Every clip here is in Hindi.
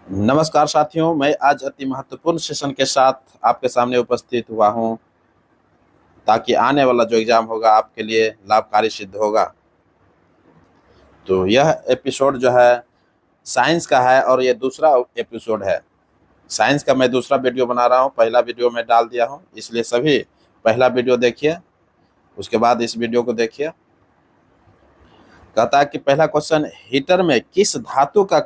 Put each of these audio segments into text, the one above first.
नमस्कार साथियों, मैं आज अति महत्वपूर्ण सेशन के साथ आपके सामने उपस्थित हुआ हूं ताकि आने वाला जो एग्ज़ाम होगा आपके लिए लाभकारी सिद्ध होगा। तो यह एपिसोड जो है साइंस का है और ये दूसरा एपिसोड है। साइंस का मैं दूसरा वीडियो बना रहा हूं, पहला वीडियो मैं डाल दिया हूं, इसलिए सभी पहला वीडियो देखिए, उसके बाद इस वीडियो को देखिए। कहता है कि पहला क्वेश्चन, हीटर में किस धातु का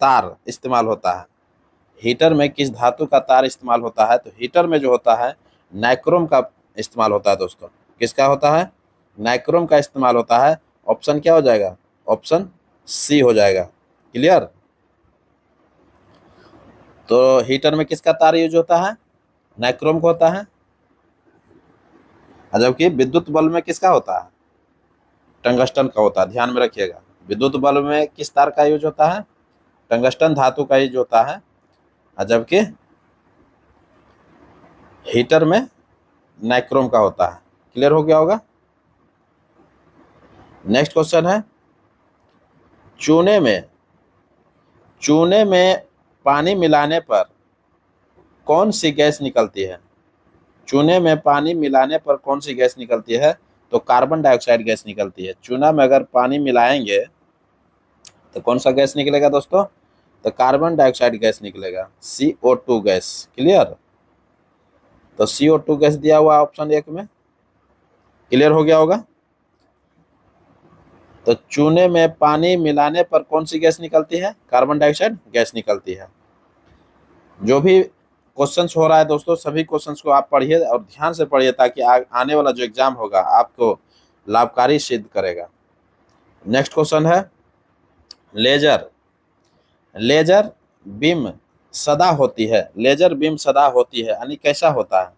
तार इस्तेमाल होता है? हीटर में किस धातु का तार इस्तेमाल होता है? तो हीटर में जो होता है नाइक्रोम का इस्तेमाल होता है दोस्तों। किसका होता है? नाइक्रोम का इस्तेमाल होता है। ऑप्शन क्या हो जाएगा? ऑप्शन सी हो जाएगा। क्लियर? तो हीटर में किसका तार यूज होता है? नाइक्रोम का होता है। जबकि विद्युत बल्ब में किसका होता है? टंगस्टन का होता है। ध्यान में रखिएगा, विद्युत बल्ब में किस तार का यूज होता है? टंगस्टन धातु का यूज होता है। जबकि हीटर में नाइक्रोम का होता है। क्लियर हो गया होगा। नेक्स्ट क्वेश्चन है, चूने में पानी मिलाने पर कौन सी गैस निकलती है? चूने में पानी मिलाने पर कौन सी गैस निकलती है? तो कार्बन डाइऑक्साइड गैस निकलती है। चूना में अगर पानी मिलाएंगे तो कौन सा गैस निकलेगा दोस्तों? तो कार्बन डाइऑक्साइड गैस निकलेगा, CO2 गैस। क्लियर? तो CO2 गैस दिया हुआ ऑप्शन 1 में। क्लियर हो गया होगा। तो चूने में पानी मिलाने पर कौन सी गैस निकलती है? कार्बन डाइऑक्साइड गैस निकलती है। जो भी क्वेश्चंस हो रहा है दोस्तों, सभी क्वेश्चंस को आप पढ़िए और ध्यान से पढ़िए ताकि आने वाला जो एग्जाम होगा आपको लाभकारी सिद्ध करेगा। नेक्स्ट क्वेश्चन है, लेजर बीम सदा होती है। लेजर बीम सदा होती है यानी कैसा होता है?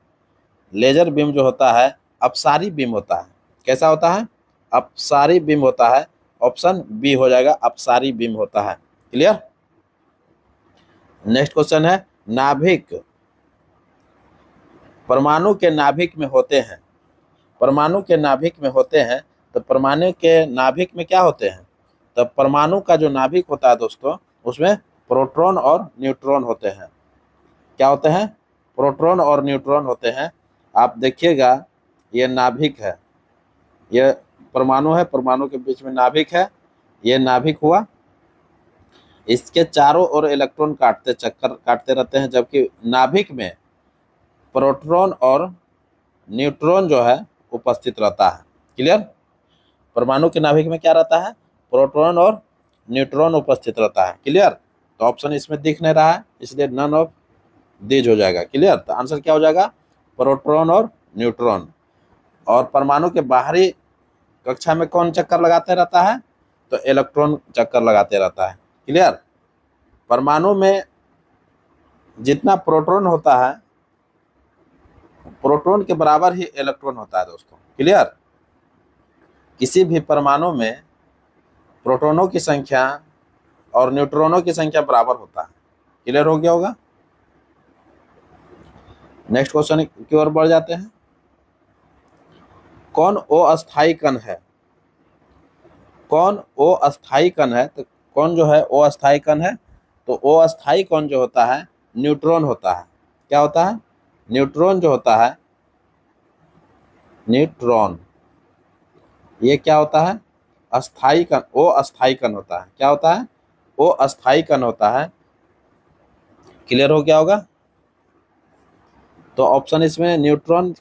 लेजर बीम जो होता है अपसारी बीम होता है। कैसा होता है? अपसारी बीम होता है। ऑप्शन बी हो जाएगा, अपसारी बीम होता है। क्लियर? नेक्स्ट क्वेश्चन है, नाभिक परमाणु के नाभिक में होते हैं। परमाणु के नाभिक में होते हैं। तो परमाणु के नाभिक में क्या होते हैं? तो परमाणु का जो नाभिक होता है दोस्तों, उसमें प्रोटॉन और न्यूट्रॉन होते हैं। क्या होते हैं? प्रोटॉन और न्यूट्रॉन होते हैं। आप देखिएगा, ये नाभिक है, ये परमाणु है, परमाणु के बीच में नाभिक है, ये नाभिक हुआ। इसके चारों ओर इलेक्ट्रॉन चक्कर काटते रहते हैं, जबकि नाभिक में प्रोटॉन और न्यूट्रॉन जो है उपस्थित रहता है। क्लियर? परमाणु के नाभिक में क्या रहता है? प्रोटॉन और न्यूट्रॉन उपस्थित रहता है। क्लियर? तो ऑप्शन इसमें दिख नहीं रहा है, इसलिए नन ऑफ दीज हो जाएगा। क्लियर? तो आंसर क्या हो जाएगा? प्रोटॉन और न्यूट्रॉन। और परमाणु के बाहरी कक्षा में कौन चक्कर लगाते रहता है? तो इलेक्ट्रॉन चक्कर लगाते रहता है। क्लियर? परमाणु में जितना प्रोटॉन होता है, प्रोटॉन के बराबर ही इलेक्ट्रॉन होता है दोस्तों। क्लियर? किसी भी परमाणु में प्रोटॉनों की संख्या और न्यूट्रॉनों की संख्या बराबर होता है। क्लियर हो गया होगा। नेक्स्ट क्वेश्चन की ओर बढ़ जाते हैं। कौन अस्थायी कण है? कौन अस्थायी कण है? तो कौन जो है अस्थायी कण है? तो अस्थायी कण जो होता है न्यूट्रॉन होता है। क्या होता है? न्यूट्रॉन जो होता है, न्यूट्रॉन, ये क्या होता है? अस्थायी कण, अस्थायी कण होता है। क्या होता है? अस्थायी कण होता है। क्लियर हो गया होगा। तो ऑप्शन इसमें न्यूट्रॉन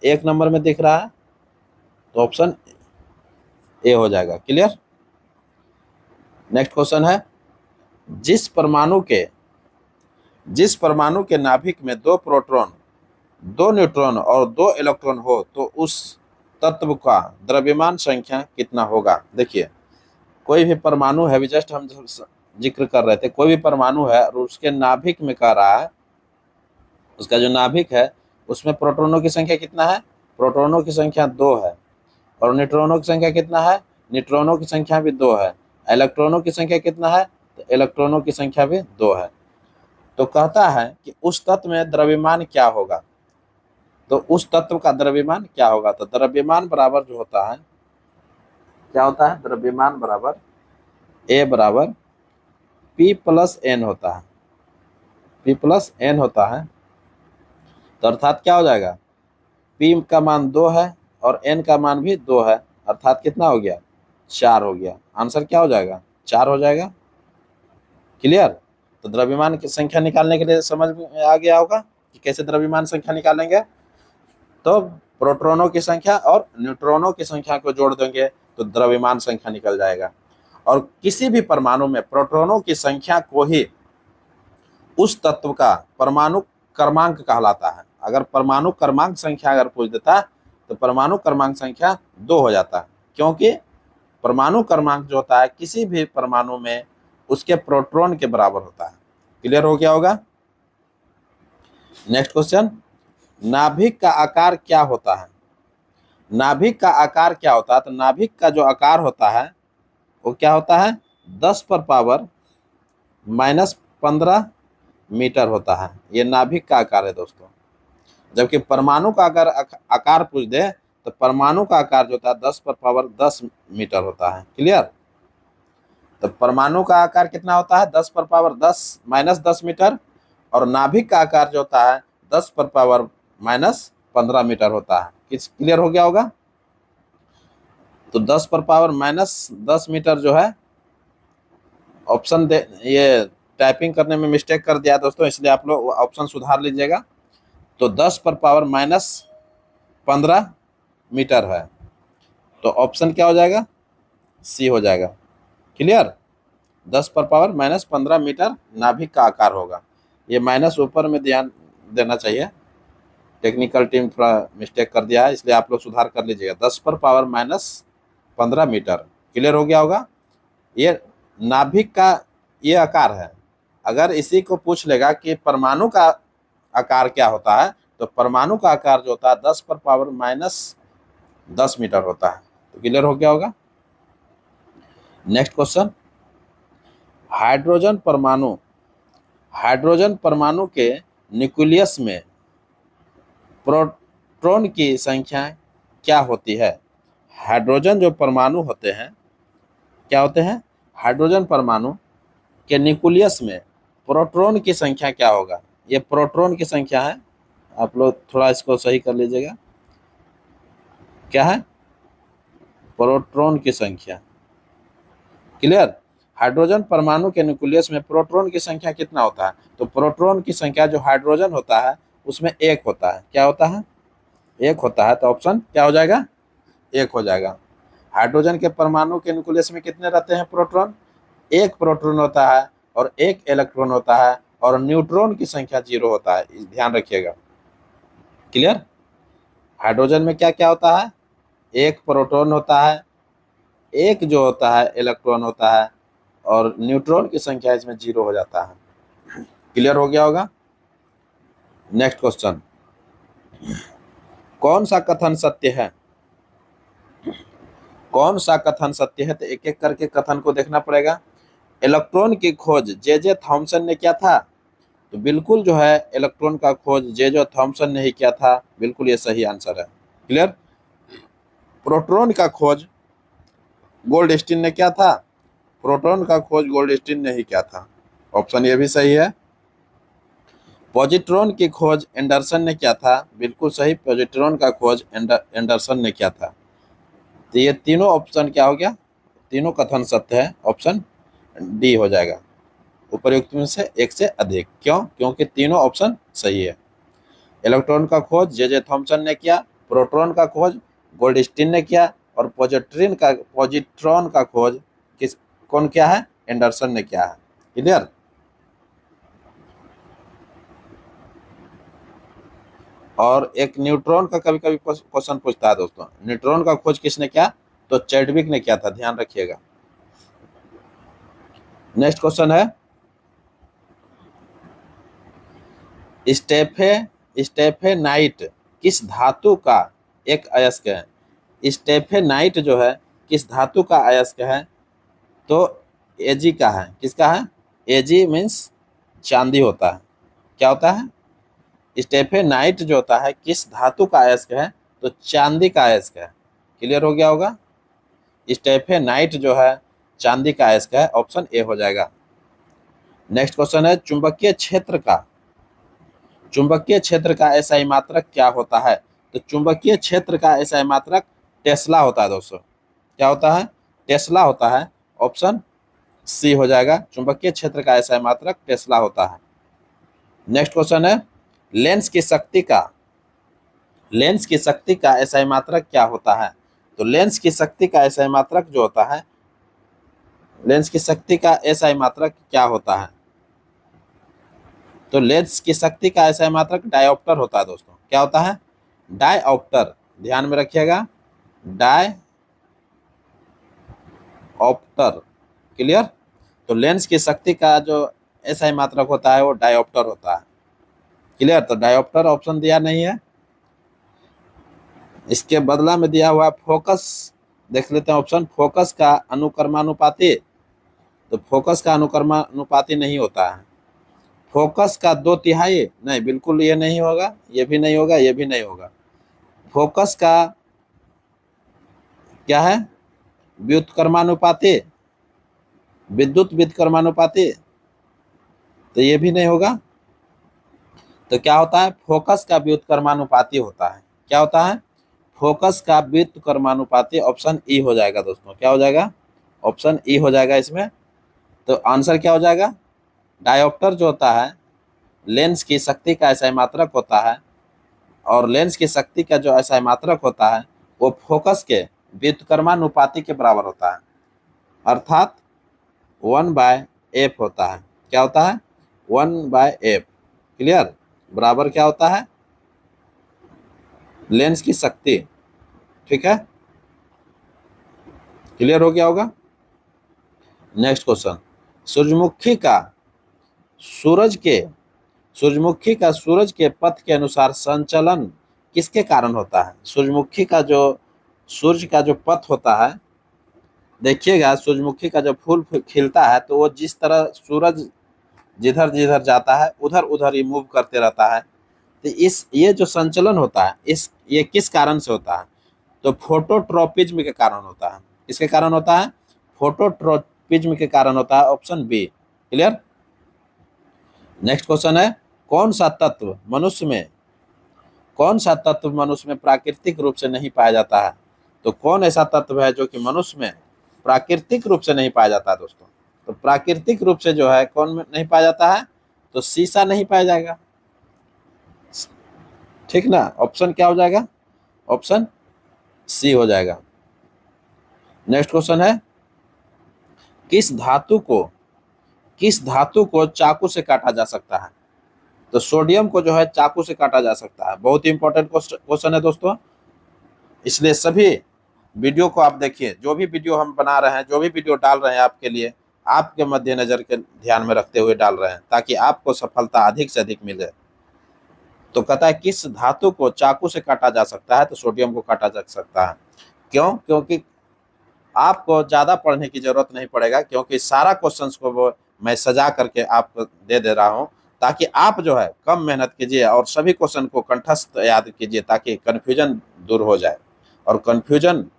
1 नंबर में दिख रहा है, तो ऑप्शन ए हो जाएगा। क्लियर? नेक्स्ट क्वेश्चन है, जिस परमाणु के नाभिक में 2 प्रोटॉन, 2 न्यूट्रॉन और 2 इलेक्ट्रॉन हो तो उस तत्व का द्रव्यमान संख्या कितना होगा? देखिए, कोई भी परमाणु है, जस्ट हम जिक्र कर रहे थे, कोई भी परमाणु है और उसके नाभिक में कह रहा है, उसका जो नाभिक है उसमें प्रोटॉनों की संख्या कितना है? प्रोटॉनों की संख्या 2 है। और न्यूट्रॉनों की संख्या कितना है? न्यूट्रॉनों की संख्या भी 2 है। इलेक्ट्रॉनों की संख्या कितना है? तो इलेक्ट्रॉनों की संख्या भी 2 है। तो कहता है कि उस तत्व में द्रव्यमान क्या होगा? तो उस तत्व का द्रव्यमान क्या होगा? तो द्रव्यमान बराबर जो होता है, क्या होता है? द्रव्यमान बराबर ए बराबर P प्लस एन होता है, P प्लस एन होता है, तो अर्थात क्या हो जाएगा, P का मान 2 है और n का मान भी 2 है, अर्थात कितना हो गया, 4 हो गया। आंसर क्या हो जाएगा, 4 हो जाएगा। क्लियर। तो द्रव्यमान की संख्या निकालने के लिए समझ में आ गया होगा कि कैसे द्रव्यमान संख्या निकालेंगे। तो प्रोटॉनों की संख्या और न्यूट्रॉनों की संख्या को जोड़ देंगे तो द्रव्यमान संख्या निकल जाएगा। और किसी भी परमाणु में प्रोटॉनों की संख्या को ही उस तत्व का परमाणु क्रमांक कहलाता है। अगर परमाणु क्रमांक संख्या अगर पूछ देता तो परमाणु क्रमांक संख्या 2 हो जाता है, क्योंकि परमाणु क्रमांक जो होता है किसी भी परमाणु में उसके प्रोटॉन के बराबर होता है। क्लियर हो गया होगा। नेक्स्ट क्वेश्चन, नाभिक का आकार क्या होता है। नाभिक का आकार क्या होता है, तो नाभिक का जो आकार होता है वो क्या होता है, 10 पर पावर -15 मीटर होता है। ये नाभिक का आकार है दोस्तों। जबकि परमाणु का अगर आकार पूछ दे तो परमाणु का आकार जो होता है 10 पर पावर 10 मीटर होता है। क्लियर। तो परमाणु का आकार कितना होता है, 10 पर पावर 10 -10 मीटर, और नाभिक का आकार जो होता है 10 पर पावर -15 मीटर होता है। किस क्लियर हो गया होगा। तो 10 पर पावर -10 मीटर जो है ऑप्शन दे, ये टाइपिंग करने में मिस्टेक कर दिया दोस्तों, इसलिए आप लोग ऑप्शन सुधार लीजिएगा। तो 10 पर पावर -15 मीटर है, तो ऑप्शन क्या हो जाएगा, सी हो जाएगा। क्लियर। 10 पर पावर -15 मीटर नाभिक का आकार होगा। ये माइनस ऊपर में ध्यान देना चाहिए, टेक्निकल टीम थोड़ा मिस्टेक कर दिया है, इसलिए आप लोग सुधार कर लीजिएगा। 10 पर पावर -15 मीटर। क्लियर हो गया होगा। ये नाभिक का ये आकार है। अगर इसी को पूछ लेगा कि परमाणु का आकार क्या होता है, तो परमाणु का आकार जो होता है 10 पर पावर -10 मीटर होता है। तो क्लियर हो गया होगा। नेक्स्ट क्वेश्चन, हाइड्रोजन परमाणु, हाइड्रोजन परमाणु के न्यूक्लियस में प्रोटॉन की संख्या क्या होती है। हाइड्रोजन जो परमाणु होते हैं क्या होते हैं, हाइड्रोजन परमाणु के न्यूक्लियस में प्रोटॉन की संख्या क्या होगा। ये प्रोटॉन की संख्या है, आप लोग थोड़ा इसको सही कर लीजिएगा। क्या है, प्रोटॉन की संख्या। क्लियर। हाइड्रोजन परमाणु के न्यूक्लियस में प्रोटॉन की संख्या कितना होता है, तो प्रोटॉन की संख्या जो हाइड्रोजन होता है उसमें 1 होता है। क्या होता है, 1 होता है। तो ऑप्शन क्या हो जाएगा, 1 हो जाएगा। हाइड्रोजन के परमाणु के न्यूक्लियस में कितने रहते हैं प्रोटॉन, 1 प्रोटॉन होता है और 1 इलेक्ट्रॉन होता है, और न्यूट्रॉन की संख्या 0 होता है, ध्यान रखिएगा। क्लियर। हाइड्रोजन में क्या क्या होता है, 1 प्रोटॉन होता है, 1 जो होता है इलेक्ट्रॉन होता है, और न्यूट्रॉन की संख्या इसमें 0 हो जाता है। क्लियर हो गया होगा। नेक्स्ट क्वेश्चन, कौन सा कथन सत्य है, कौन सा कथन सत्य है, तो एक एक करके कथन को देखना पड़ेगा। इलेक्ट्रॉन की खोज जे थॉमसन ने किया था, तो बिल्कुल जो है इलेक्ट्रॉन का खोज जे थॉमसन ने ही किया था, बिल्कुल ये सही आंसर है। क्लियर। प्रोटॉन का खोज गोल्डस्टीन ने किया था, प्रोटॉन का खोज गोल्डस्टीन ने ही किया था, ऑप्शन ये भी सही है। पॉजिट्रॉन की खोज एंडरसन ने किया था, बिल्कुल सही, पॉजिट्रॉन का खोज एंडरसन ने किया था। तो ये तीनों ऑप्शन क्या हो गया, तीनों कथन सत्य है, ऑप्शन डी हो जाएगा। उपर्युक्त में से एक से अधिक, क्यों, क्योंकि तीनों ऑप्शन सही है। इलेक्ट्रॉन का खोज जे थॉमसन ने किया, प्रोटॉन का खोज गोल्डस्टीन ने किया, और पॉजिट्रॉन का खोज कौन किया है, एंडरसन ने किया है। क्लियर। और एक न्यूट्रॉन का कभी कभी क्वेश्चन पूछता है दोस्तों, न्यूट्रॉन का खोज किसने किया, तो चैडविक ने किया था, ध्यान रखिएगा। नेक्स्ट क्वेश्चन है, स्टेफेनाइट किस धातु का एक अयस्क है। स्टेफेनाइट जो है किस धातु का अयस्क है, तो एजी का है। किसका है, एजी मीन्स चांदी होता है। क्या होता है, स्टेफेनाइट जो होता है किस धातु का अयस्क है, तो चांदी का अयस्क है। क्लियर हो गया होगा। स्टेफेनाइट जो है चांदी का अयस्क है, ऑप्शन ए हो जाएगा। नेक्स्ट क्वेश्चन है चुंबकीय क्षेत्र का एसआई मात्रक क्या होता है? तो चुंबकीय क्षेत्र का एसआई मात्रक टेस्ला होता है दोस्तों। क्या होता है? टेस्ला होता है। ऑप्शन सी हो जाएगा। चुंबकीय क्षेत्र का एसआई मात्रक टेस्ला होता है। नेक्स्ट क्वेश्चन है लेंस की शक्ति का एसआई मात्रक क्या होता है? तो लेंस की शक्ति का एसआई मात्रक जो होता है, लेंस की शक्ति का एसआई मात्रक क्या होता है? तो लेंस की शक्ति का एसआई मात्रक डायोप्टर होता है दोस्तों। क्या होता है? डायोप्टर। ध्यान में रखिएगा, डायोप्टर। क्लियर? तो लेंस की शक्ति का जो एसआई मात्रक होता है वो डायोप्टर होता है। क्लियर? तो डायोप्टर ऑप्शन दिया नहीं है। इसके बदला में दिया हुआ फोकस। देख लेते हैं ऑप्शन। फोकस का अनुक्रमानुपाती। तो फोकस का अनुक्रमानुपाती नहीं होता है। फोकस का 2/3 नहीं, बिल्कुल ये नहीं होगा, ये भी नहीं होगा, ये भी नहीं होगा। फोकस का क्या है? व्युत्क्रमानुपाती, विद्युत व्युत्क्रमानुपाती, तो ये भी नहीं होगा। तो क्या होता है? फोकस का व्युत्क्रमानुपाती होता है। क्या होता है? फोकस का व्युत्क्रमानुपाती। ऑप्शन ई हो जाएगा दोस्तों। क्या हो जाएगा? ऑप्शन ई हो जाएगा इसमें। तो आंसर क्या हो जाएगा? डायोप्टर जो होता है लेंस की शक्ति का एसआई मात्रक होता है, और लेंस की शक्ति का जो एसआई मात्रक होता है वो फोकस के व्युत्क्रमानुपाती के बराबर होता है, अर्थात 1/f होता है। क्या होता है? 1/f। क्लियर? बराबर क्या होता है? लेंस की शक्ति। ठीक है, क्लियर हो गया होगा। नेक्स्ट क्वेश्चन, सूरजमुखी का सूरज के पथ के अनुसार संचलन किसके कारण होता है? सूर्य का जो पथ होता है, देखिएगा सूरजमुखी का जो फूल खिलता है तो वो जिस तरह सूरज जिधर जिधर जाता है उधर उधर ही मूव करते रहता है। तो ये जो संचलन होता है ये किस कारण से होता है? तो फोटोट्रोपिज्म के कारण होता है। किसके कारण होता है? फोटोट्रोपिज्म के कारण होता है। Option B. Clear? Next question है कौन सा तत्व मनुष्य में प्राकृतिक रूप से नहीं पाया जाता है? तो कौन ऐसा तत्व है जो कि मनुष्य में प्राकृतिक रूप से नहीं पाया जाता है दोस्तों? तो प्राकृतिक रूप से जो है कौन में नहीं पाया जाता है? तो सीसा नहीं पाया जाएगा। ठीक ना? ऑप्शन क्या हो जाएगा? ऑप्शन सी हो जाएगा। नेक्स्ट क्वेश्चन है किस धातु को चाकू से काटा जा सकता है? तो सोडियम को जो है चाकू से काटा जा सकता है। बहुत ही इंपॉर्टेंट क्वेश्चन है दोस्तों, इसलिए सभी वीडियो को आप देखिए। जो भी वीडियो हम बना रहे हैं, जो भी वीडियो डाल रहे हैं आपके लिए, आपके मद्देनजर के ध्यान में रखते हुए डाल रहे हैं ताकि आपको सफलता अधिक से अधिक मिले। तो कहता है किस धातु को चाकू से काटा जा सकता है? तो सोडियम को काटा जा सकता है। क्यों? क्योंकि आपको ज़्यादा पढ़ने की जरूरत नहीं पड़ेगा, क्योंकि सारा क्वेश्चंस को वो मैं सजा करके आपको दे रहा हूँ ताकि आप जो है कम मेहनत कीजिए और सभी क्वेश्चन को कंठस्थ याद कीजिए ताकि कन्फ्यूजन दूर हो जाए। और कन्फ्यूजन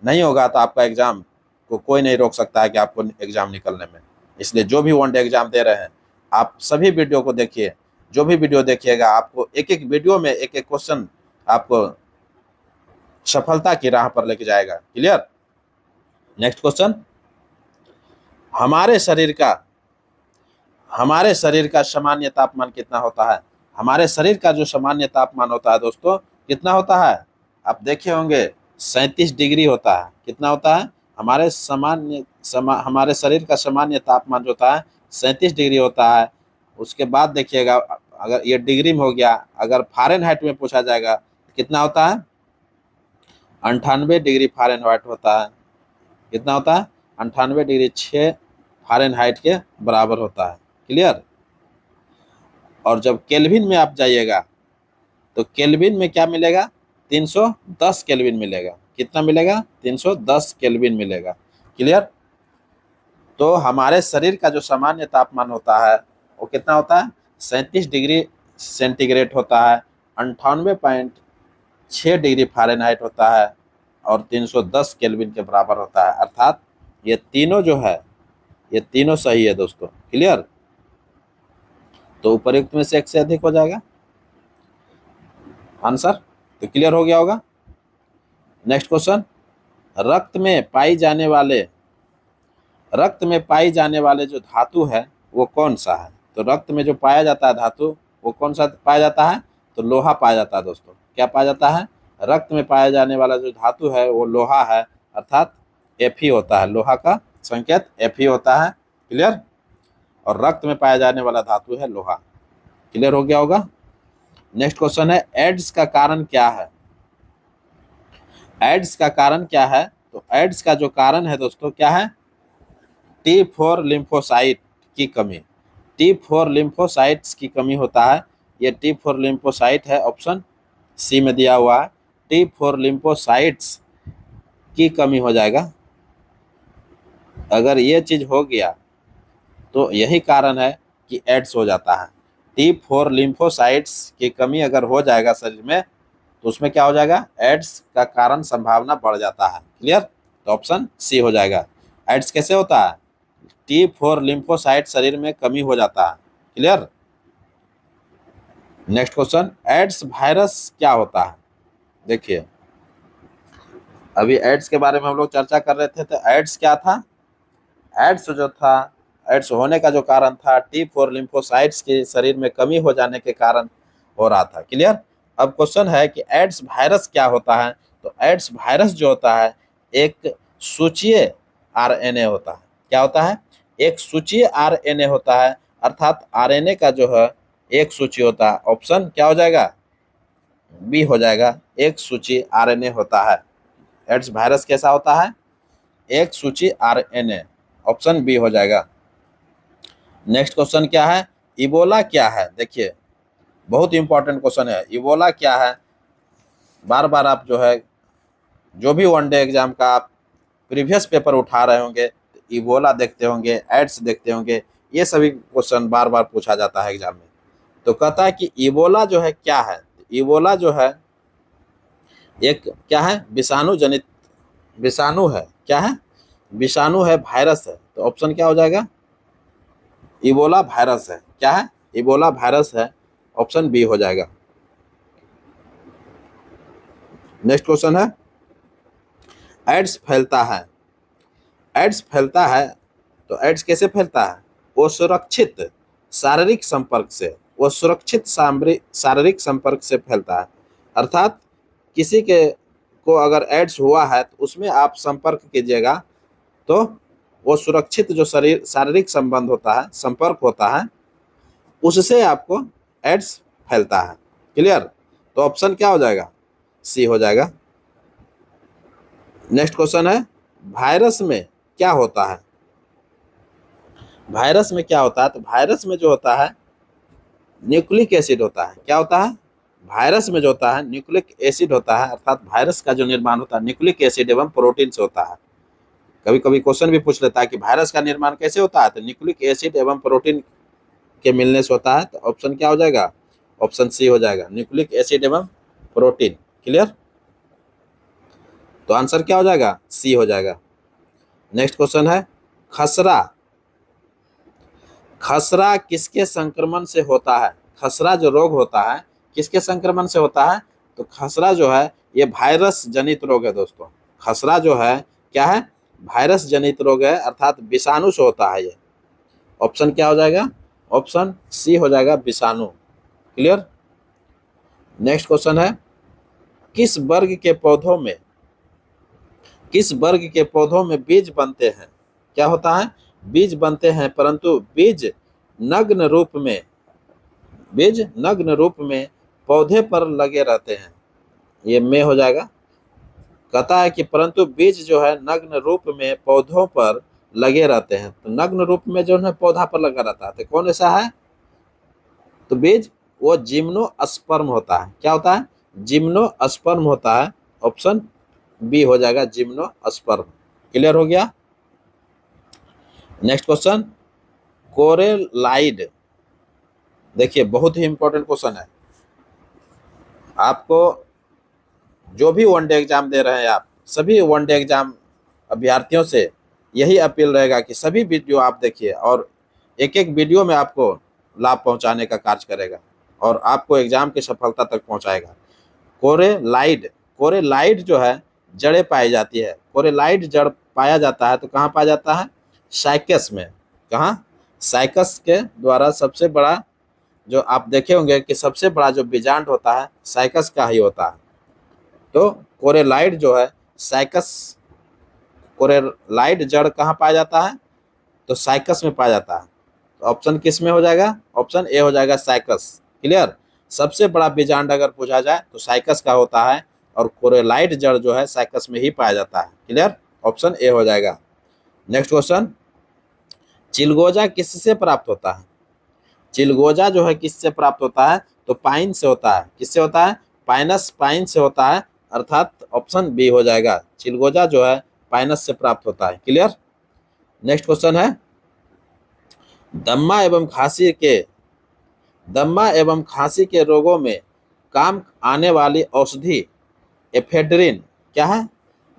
नहीं होगा तो आपका एग्जाम को कोई नहीं रोक सकता है कि आपको एग्जाम निकलने में। इसलिए जो भी वनडे एग्जाम दे रहे हैं आप सभी वीडियो को देखिए। जो भी वीडियो देखिएगा आपको एक एक वीडियो में एक एक क्वेश्चन आपको सफलता की राह पर लेके जाएगा। क्लियर? नेक्स्ट क्वेश्चन, हमारे शरीर का सामान्य तापमान कितना होता है? हमारे शरीर का जो सामान्य तापमान होता है दोस्तों कितना होता है? आप देखे होंगे 37 डिग्री होता है। कितना होता है? हमारे शरीर का सामान्य तापमान जो होता है 37 डिग्री होता है। उसके बाद देखिएगा अगर ये डिग्री में हो गया, अगर फ़ारेनहाइट में पूछा जाएगा तो कितना होता है? 98 डिग्री फ़ारेनहाइट होता है। कितना होता है? 98 डिग्री 6 फ़ारेनहाइट के बराबर होता है। क्लियर? और जब केल्विन में आप जाइएगा तो केल्विन में क्या मिलेगा? 310 केल्विन मिलेगा। कितना मिलेगा? 310 केल्विन मिलेगा। क्लियर? तो हमारे शरीर का जो सामान्य तापमान होता है वो कितना होता है? 37 डिग्री सेंटीग्रेड होता है, 98.6 डिग्री फ़ारेनहाइट होता है और 310 केल्विन के बराबर होता है। अर्थात ये तीनों जो है ये तीनों सही है दोस्तों। क्लियर? तो उपरोक्त में से एक से अधिक हो जाएगा आंसर। तो क्लियर हो गया होगा। नेक्स्ट क्वेश्चन, रक्त में पाई जाने वाले जो धातु है वो कौन सा है? तो रक्त में जो पाया जाता है धातु वो कौन सा पाया जाता है? तो लोहा पाया जाता है दोस्तों। क्या पाया जाता है? रक्त में पाया जाने वाला जो धातु है वो लोहा है, अर्थात Fe होता है। लोहा का संकेत Fe होता है। क्लियर। और रक्त में पाया जाने वाला धातु है लोहा। क्लियर हो गया होगा। नेक्स्ट क्वेश्चन है, एड्स का कारण क्या है? एड्स का कारण क्या है? तो एड्स का जो कारण है दोस्तों क्या है? T4 लिम्फोसाइट की कमी। T4 लिम्फोसाइट्स की कमी होता है। ये T4 लिम्फोसाइट है, ऑप्शन सी में दिया हुआ है। T4 लिम्फोसाइट्स की कमी हो जाएगा। अगर ये चीज हो गया तो यही कारण है कि एड्स हो जाता है। T4 लिम्फोसाइट्स की कमी अगर हो जाएगा शरीर में तो उसमें क्या हो जाएगा? एड्स का कारण संभावना बढ़ जाता है। क्लियर। तो ऑप्शन सी हो जाएगा। एड्स कैसे होता है? T4 लिम्फोसाइट शरीर में कमी हो जाता है। Clear. Next question, AIDS virus क्या होता है? देखिए, अभी एड्स के बारे में हम लोग चर्चा कर रहे थे। तो एड्स क्या था? एड्स जो था, एड्स होने का जो कारण था T4 लिम्फोसाइट्स के शरीर में कमी हो जाने के कारण हो रहा था। क्लियर। अब क्वेश्चन है कि एड्स वायरस क्या होता है? तो एड्स वायरस जो होता है एक सूचीय RNA होता है। क्या होता है? एक सूचीय RNA होता है, अर्थात RNA का जो है एक सूची होता है। ऑप्शन क्या हो जाएगा? बी हो जाएगा। एक सूची RNA होता है। एड्स वायरस कैसा होता है? एक सूची RNA। ऑप्शन बी हो जाएगा। नेक्स्ट क्वेश्चन क्या है? इबोला क्या है? देखिए, बहुत इंपॉर्टेंट क्वेश्चन है। इबोला क्या है? बार बार आप जो है जो भी वनडे एग्जाम का आप प्रीवियस पेपर उठा रहे होंगे, इबोला देखते होंगे, एड्स देखते होंगे, ये सभी क्वेश्चन बार बार पूछा जाता है एग्जाम में। तो कहता है कि इबोला जो है क्या है? इबोला जो है एक क्या है? विषाणु जनित विषाणु है। क्या है? विषाणु है, वायरस है। तो ऑप्शन क्या हो जाएगा? इबोला वायरस है। क्या है? इबोला वायरस है। ऑप्शन बी हो जाएगा। नेक्स्ट क्वेश्चन है, एड्स फैलता है। एड्स फैलता है तो एड्स कैसे फैलता है? वो सुरक्षित शारीरिक संपर्क से, वो सुरक्षित शारीरिक संपर्क से फैलता है। अर्थात किसी के को अगर एड्स हुआ है तो उसमें आप संपर्क कीजिएगा तो वो सुरक्षित जो शारीरिक संबंध होता है, संपर्क होता है, उससे आपको एड्स फैलता है। क्लियर। तो ऑप्शन क्या हो जाएगा? सी हो जाएगा। नेक्स्ट क्वेश्चन है, वायरस में क्या होता है? वायरस में क्या होता है? तो वायरस में जो होता है न्यूक्लिक एसिड होता है। क्या होता है? वायरस में जो होता है न्यूक्लिक एसिड होता है, अर्थात वायरस का जो निर्माण होता है न्यूक्लिक एसिड एवं प्रोटीन से होता है। कभी कभी क्वेश्चन भी पूछ लेता है कि वायरस का निर्माण कैसे होता है? तो न्यूक्लिक एसिड एवं प्रोटीन के मिलने से होता है। तो ऑप्शन क्या हो जाएगा? ऑप्शन सी हो जाएगा, न्यूक्लिक एसिड एवं प्रोटीन। क्लियर। तो आंसर क्या हो जाएगा? सी हो जाएगा। नेक्स्ट क्वेश्चन है, खसरा। खसरा किसके संक्रमण से होता है? खसरा जो रोग होता है किसके संक्रमण से होता है? तो खसरा जो है ये वायरस जनित रोग है दोस्तों। खसरा जो है क्या है? वायरस जनित रोग है, अर्थात विषाणु से होता है ये। ऑप्शन क्या हो जाएगा? ऑप्शन सी हो जाएगा, विषाणु। क्लियर। नेक्स्ट क्वेश्चन है, किस वर्ग के पौधों में बीज बनते हैं? क्या होता है? बीज बनते हैं, परंतु बीज नग्न रूप में पौधे पर लगे रहते हैं। ये में हो जाएगा। कहता है कि परंतु बीज जो है नग्न रूप में पौधों पर लगे रहते हैं। तो नग्न रूप में जो है पौधा पर लगा रहता है, तो कौन ऐसा है? तो बीज वो जिम्नोस्पर्म होता है। क्या होता है? जिम्नोस्पर्म होता है। ऑप्शन बी हो जाएगा, जिम्नोस्पर्म। क्लियर हो गया। Next question, coralloid. देखिए, बहुत ही इंपॉर्टेंट क्वेश्चन है। आपको जो भी वनडे एग्जाम दे रहे हैं, आप सभी वनडे एग्जाम अभ्यर्थियों से यही अपील रहेगा कि सभी वीडियो आप देखिए और एक एक वीडियो में आपको लाभ पहुंचाने का कार्य करेगा और आपको एग्जाम की सफलता तक पहुंचाएगा। कोरेलाइड, कोरेलाइड जो है जड़ें पाई जाती है। कोरेलाइड जड़ पाया जाता है तो कहाँ पाया जाता है? साइकस में। कहाँ? साइकस के द्वारा सबसे बड़ा, जो आप देखे होंगे कि सबसे बड़ा जो बीजांड होता है साइकस का ही होता है। तो कोरेलाइड जो है साइकस, कोरेलाइड जड़ कहाँ पाया जाता है? तो साइकस में पाया जाता है। तो ऑप्शन किस में हो जाएगा? ऑप्शन ए हो जाएगा, साइकस। क्लियर? सबसे बड़ा बीजांड अगर पूछा जाए तो साइकस का होता है और कोरेलाइड जड़ जो है साइकस में ही पाया जाता है। क्लियर? ऑप्शन ए हो जाएगा। नेक्स्ट क्वेश्चन, चिलगोजा किससे प्राप्त होता है? चिलगोजा जो है किससे प्राप्त होता है? तो पाइन से होता है। किससे होता है? पाइनस, पाइन से होता है, अर्थात ऑप्शन बी हो जाएगा। चिलगोजा जो है पाइनस से प्राप्त होता है। क्लियर? नेक्स्ट क्वेश्चन है, दम्मा एवं खांसी के, दम्मा एवं खांसी के रोगों में काम आने वाली औषधि एफेड्रिन क्या है?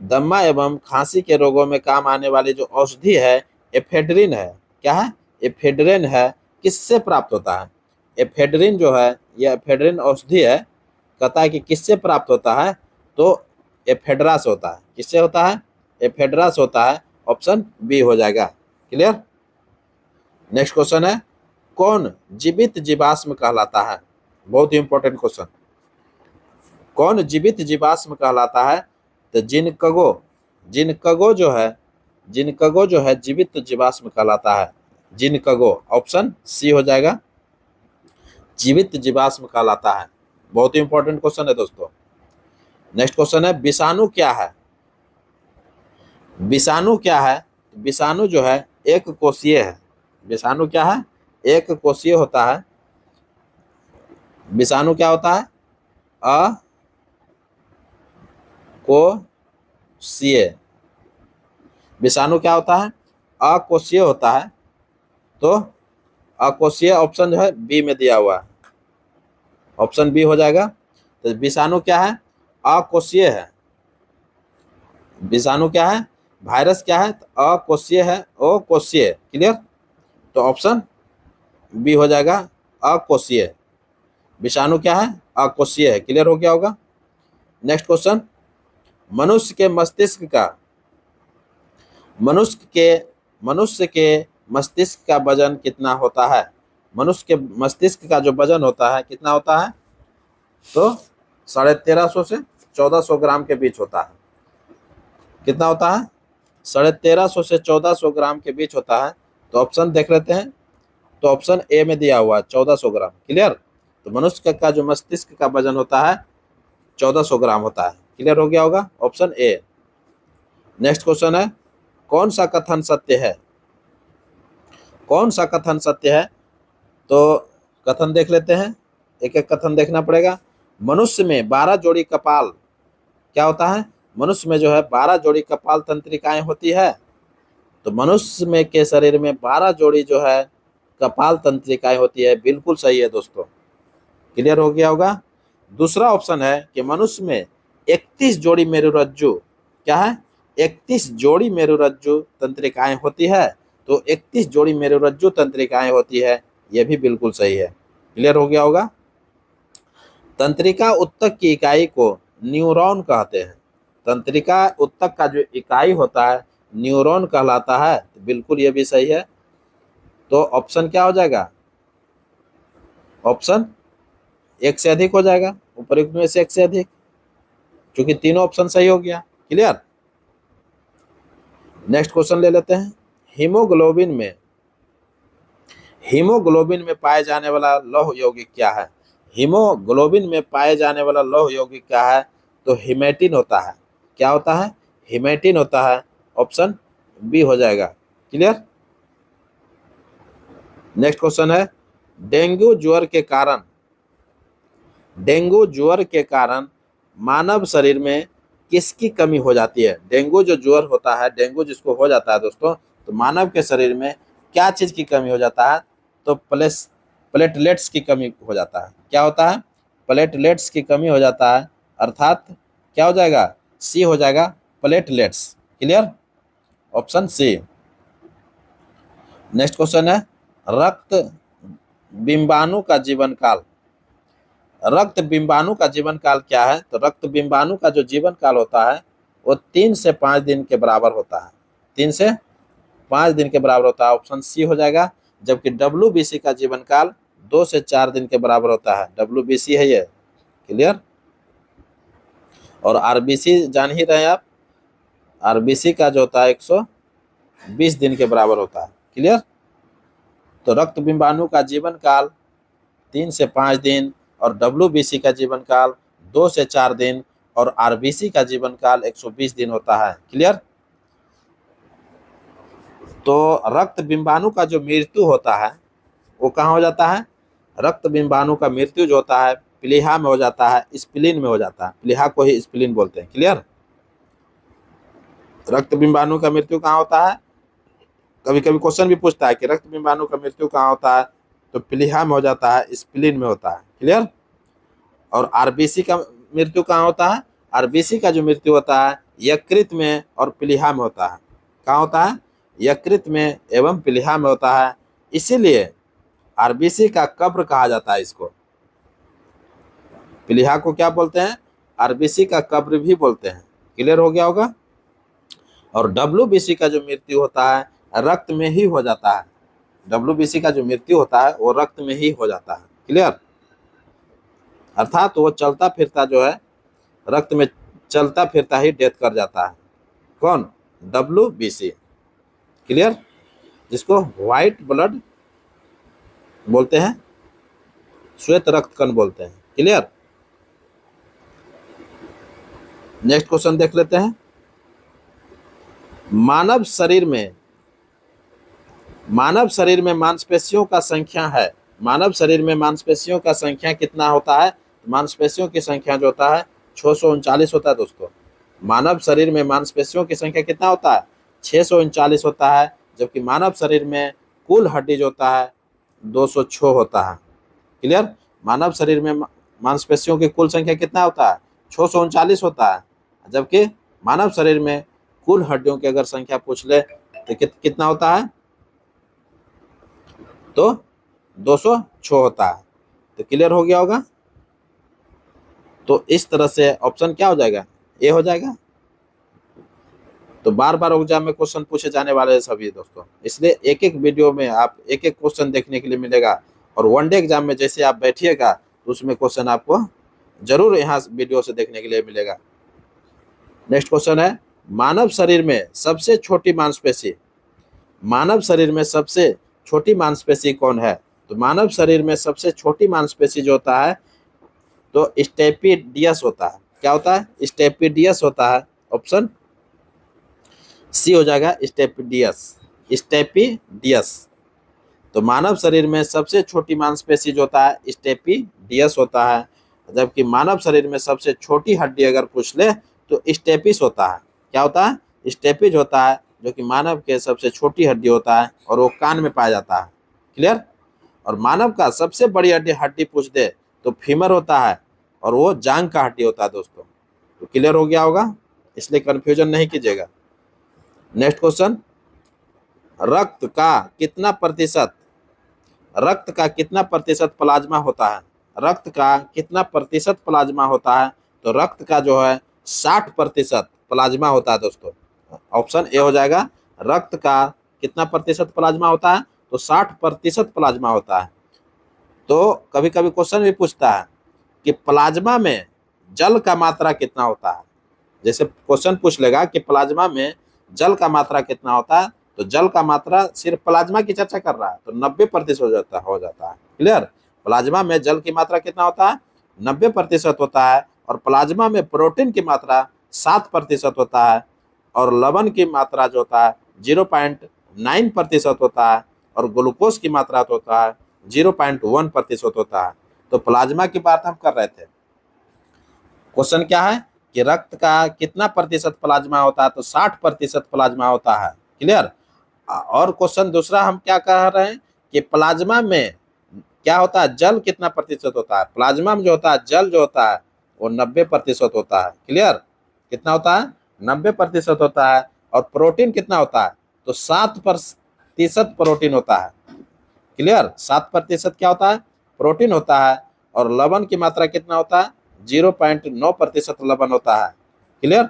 दम्मा एवं खांसी के रोगों में काम आने वाली जो औषधि है एफेड्रिन है। क्या है? एफेड्रिन है। किससे प्राप्त होता है? एफेड्रिन जो है यह एफेड्रिन औषधि है, कहता है कि किससे प्राप्त होता है? तो एफेड्रा से होता है। किससे होता है? एफेड्रा से होता है। ऑप्शन बी हो जाएगा। क्लियर? नेक्स्ट क्वेश्चन है, कौन जीवित जीवाश्म कहलाता है? बहुत ही इंपॉर्टेंट क्वेश्चन। कौन जीवित जीवाश्म कहलाता है? तो जिनकगो, जिनकगो जो है, जिनकगो जो है जीवित जीवाश्म कहलाता है। जिनकगो, ऑप्शन सी हो जाएगा, जीवित जीवाश्म कहलाता है। बहुत ही इंपॉर्टेंट क्वेश्चन है दोस्तों। नेक्स्ट क्वेश्चन है, विषाणु क्या है? विषाणु क्या है? विषाणु जो है एक कोषीय है। विषाणु क्या है? एक कोषीय होता है। विषाणु क्या होता है? अकोषीय। विषाणु क्या होता है? अकोषीय होता है। तो अकोषीय ऑप्शन जो है बी में दिया हुआ है, ऑप्शन बी हो जाएगा। तो विषाणु क्या है? अकोषीय है। विषाणु क्या है? वायरस क्या है? तो अकोषीय है, अकोषीय। क्लियर? तो ऑप्शन बी हो जाएगा, अकोषीय। विषाणु क्या है? अकोषीय है। क्लियर हो गया होगा। नेक्स्ट क्वेश्चन, मनुष्य के मस्तिष्क का, मनुष्य के मस्तिष्क का वजन कितना होता है? मनुष्य के मस्तिष्क का जो वजन होता है कितना होता है? तो 1350 से 1400 ग्राम के बीच होता है। कितना होता है? 1350 से 1400 ग्राम के बीच होता है। तो ऑप्शन देख लेते हैं। तो ऑप्शन ए में दिया हुआ है 1400 ग्राम। क्लियर? तो मनुष्य का जो मस्तिष्क का वजन होता है 1400 ग्राम होता है। क्लियर हो गया होगा, ऑप्शन ए। नेक्स्ट क्वेश्चन है, कौन सा कथन सत्य है? कौन सा कथन सत्य है? तो कथन देख लेते हैं, एक एक कथन देखना पड़ेगा। मनुष्य में 12 जोड़ी कपाल क्या होता है? मनुष्य में जो है 12 जोड़ी कपाल तंत्रिकाएं होती है। तो मनुष्य में के शरीर में 12 जोड़ी जो है कपाल तंत्रिकाएं होती है। बिल्कुल सही है दोस्तों। क्लियर हो गया होगा। दूसरा ऑप्शन है कि मनुष्य में 31 जोड़ी मेरुरज्जु क्या है? 31 जोड़ी मेरुरज्जु तंत्रिकाएं होती है। तो 31 जोड़ी मेरुरज्जु तंत्रिकाएं होती है, यह भी बिल्कुल सही है। क्लियर हो गया होगा। तंत्रिका उत्तक की इकाई को न्यूरॉन कहते हैं। तंत्रिका उत्तक का जो इकाई होता है न्यूरॉन कहलाता है। तो बिल्कुल ये भी सही है। तो ऑप्शन क्या हो जाएगा? ऑप्शन एक से अधिक हो जाएगा, उपयुक्त में से एक से अधिक, क्योंकि तीनों ऑप्शन सही हो गया। क्लियर? नेक्स्ट क्वेश्चन ले लेते हैं, हीमोग्लोबिन में, हीमोग्लोबिन में पाए जाने वाला लौह यौगिक क्या है? हीमोग्लोबिन में पाए जाने वाला लौह यौगिक क्या है? तो हिमेटिन होता है। क्या होता है? हिमेटिन होता है। ऑप्शन बी हो जाएगा। क्लियर? नेक्स्ट क्वेश्चन है, डेंगू ज्वर के कारण, डेंगू ज्वर के कारण मानव शरीर में किसकी कमी हो जाती है? डेंगू जो ज्वर होता है, डेंगू जिसको हो जाता है दोस्तों, तो मानव के शरीर में क्या चीज की कमी हो जाता है? तो प्लेटलेट्स की कमी हो जाता है। क्या होता है? प्लेटलेट्स की कमी हो जाता है, अर्थात क्या हो जाएगा? सी हो जाएगा, platelets. Clear? Option C. Next question है, रक्त बिंबाणु का जीवन काल। रक्त बिंबाणु का जीवन काल क्या है? तो रक्त बिंबाणु का जो जीवन काल होता है वो 3 से 5 दिन के बराबर होता है। 3 से 5 दिन के बराबर होता है, ऑप्शन सी हो जाएगा। जबकि WBC का जीवन काल 2 से 4 दिन के बराबर होता है। WBC है ये, क्लियर। और RBC जान ही रहे आप, RBC का जो होता है 120 दिन के बराबर होता है, क्लियर। तो रक्त बिंबाणु का जीवन काल 3 से 5 दिन और WBC का जीवन काल 2 से 4 दिन और RBC का जीवन काल 120 दिन होता है, क्लियर। तो रक्त बिंबाणु का जो मृत्यु होता है वो कहाँ हो जाता है? रक्त बिंबाणु का मृत्यु जो होता है प्लीहा में हो जाता है, स्प्लीन में हो जाता है। प्लीहा को ही स्प्लीन बोलते हैं, क्लियर। रक्त बिंबाणु का मृत्यु कहाँ होता है? कभी कभी क्वेश्चन भी पूछता है कि रक्त बिंबाणु का मृत्यु कहाँ होता है, तो प्लीहा में हो जाता है, स्प्लीन में होता है, क्लियर। और RBC का मृत्यु कहाँ होता है? RBC का जो मृत्यु होता है यकृत में और प्लीहा में होता है। कहाँ होता है? यकृत में एवं प्लीहा में होता है। इसीलिए RBC का कब्र कहा जाता है इसको। प्लीहा को क्या बोलते हैं? RBC का कब्र भी बोलते हैं, क्लियर हो गया होगा। और WBC का जो मृत्यु होता है रक्त में ही हो जाता है। WBC का जो मृत्यु होता है वो रक्त में ही हो जाता है, क्लियर। अर्थात वो चलता फिरता जो है रक्त में चलता फिरता ही डेथ कर जाता है। कौन? WBC, क्लियर, जिसको व्हाइट ब्लड बोलते हैं, श्वेत रक्त कण बोलते हैं, क्लियर। नेक्स्ट क्वेश्चन देख लेते हैं। मानव शरीर में मांसपेशियों का संख्या है। मानव शरीर में मांसपेशियों का संख्या कितना होता है? मांसपेशियों की संख्या जो होता है 639 होता है दोस्तों। मानव शरीर में मांसपेशियों की संख्या कितना होता है? 639 होता है। जबकि मानव शरीर में कुल हड्डी जो होता है 206 होता है, क्लियर। मानव शरीर में मांसपेशियों की कुल संख्या कितना होता है? 639 होता है। जबकि मानव शरीर में कुल हड्डियों की अगर संख्या पूछ ले तो कितना होता है? तो 206 होता है। तो क्लियर हो गया होगा। तो इस तरह से ऑप्शन क्या हो जाएगा? ए हो जाएगा। तो बार बार एग्जाम में क्वेश्चन पूछे जाने वाले हैं सभी दोस्तों, इसलिए एक एक वीडियो में आप एक एक क्वेश्चन देखने के लिए मिलेगा। और वनडे एग्जाम में जैसे आप बैठिएगा तो उसमें क्वेश्चन आपको जरूर यहाँ वीडियो से देखने के लिए मिलेगा। नेक्स्ट क्वेश्चन है, मानव शरीर में सबसे छोटी मांसपेशी। मानव शरीर में सबसे छोटी मांसपेशी कौन है? तो मानव शरीर में सबसे छोटी मांसपेशी जो होता है तो स्टेपिडियस होता है। क्या होता है? स्टेपिडियस होता है। ऑप्शन सी हो जाएगा, स्टेपिडियस। स्टेपिडियस। तो मानव शरीर में सबसे छोटी मांसपेशी जो होता है स्टेपिडियस होता है। जबकि मानव शरीर में सबसे छोटी हड्डी अगर पूछ ले तो स्टेपिस होता है। क्या होता है? स्टेपिज होता है, जो कि मानव के सबसे छोटी हड्डी होता है और वो कान में पाया जाता है, क्लियर। और मानव का सबसे बड़ी हड्डी पूछ दे तो फीमर होता है और वो जांग का हड्डी होता है दोस्तों। तो क्लियर हो गया होगा, इसलिए कंफ्यूजन नहीं कीजिएगा। नेक्स्ट क्वेश्चन, रक्त का कितना प्रतिशत प्लाज्मा होता है? रक्त का कितना प्रतिशत प्लाज्मा होता है? तो रक्त का जो है 60% प्लाज्मा होता है दोस्तों। ऑप्शन ए हो जाएगा। रक्त का कितना प्रतिशत प्लाज्मा होता है? तो 60% प्लाज्मा होता है। तो कभी कभी क्वेश्चन भी पूछता है कि प्लाज्मा में जल का मात्रा कितना होता है। जैसे क्वेश्चन पूछ लेगा कि प्लाज्मा में जल का मात्रा कितना होता है, तो जल का मात्रा सिर्फ प्लाज्मा की चर्चा कर रहा है तो 90% हो जाता है, क्लियर। प्लाज्मा में जल की मात्रा कितना होता है? 90% होता है। और प्लाज्मा में प्रोटीन की मात्रा 7% होता है और लवण की मात्रा जो होता है 0.9% होता है और ग्लूकोज की मात्रा तो होता है 0.1% होता है। तो प्लाज्मा की बात हम कर रहे थे। क्वेश्चन क्या है कि रक्त का कितना प्रतिशत प्लाज्मा होता है? तो 60% प्लाज्मा होता है, क्लियर। और क्वेश्चन दूसरा हम क्या कह रहे हैं कि प्लाज्मा में क्या होता है? जल कितना प्रतिशत होता है? प्लाज्मा में जो होता है जल जो होता है वो 90% होता है, क्लियर। कितना होता है? 90% होता है। और प्रोटीन कितना होता है? तो 7% प्रोटीन होता है। क्लियर। 7% क्या होता है, प्रोटीन होता है, और लवण की मात्रा कितना होता है, 0.9% लवण होता है। क्लियर।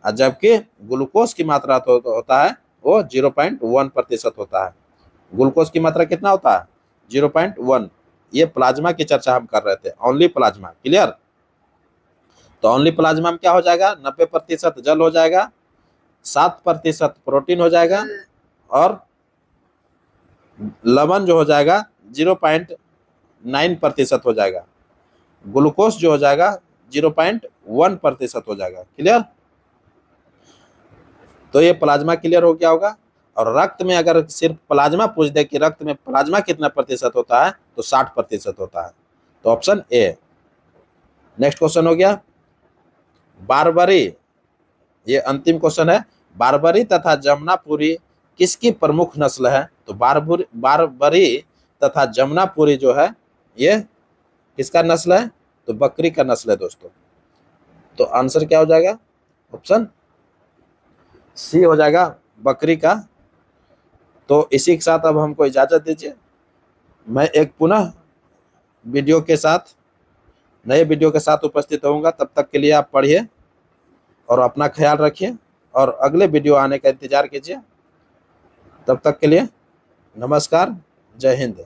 जबकि ग्लूकोज की मात्रा तो होता है वो 0.1% होता है। ग्लूकोज की मात्रा कितना होता है, 0.1। ये प्लाज्मा की चर्चा हम कर रहे थे, ओनली प्लाज्मा। क्लियर। तो ओनली प्लाज्मा में क्या हो जाएगा, 90% जल हो जाएगा, 7% प्रोटीन हो जाएगा, और लवण जो हो जाएगा 0.9% हो जाएगा। ग्लूकोज जो हो जाएगा 0.1% हो जाएगा। क्लियर। तो ये प्लाज्मा क्लियर हो गया होगा। और रक्त में अगर सिर्फ प्लाज्मा पूछ दे कि रक्त में प्लाज्मा कितना प्रतिशत होता है, तो 60% होता है। तो ऑप्शन ए। नेक्स्ट क्वेश्चन हो गया बारबरी। ये अंतिम क्वेश्चन है, बारबरी तथा जमुनापुरी किसकी प्रमुख नस्ल है। तो बारबरी तथा जमुनापुरी जो है ये किसका नस्ल है, तो बकरी का नस्ल है दोस्तों। तो आंसर क्या हो जाएगा, ऑप्शन सी हो जाएगा, बकरी का। तो इसी के साथ अब हमको इजाजत दीजिए। मैं एक पुनः वीडियो के साथ, नए वीडियो के साथ उपस्थित होऊंगा। तब तक के लिए आप पढ़िए और अपना ख्याल रखिए, और अगले वीडियो आने का इंतजार कीजिए। तब तक के लिए नमस्कार, जय हिंद।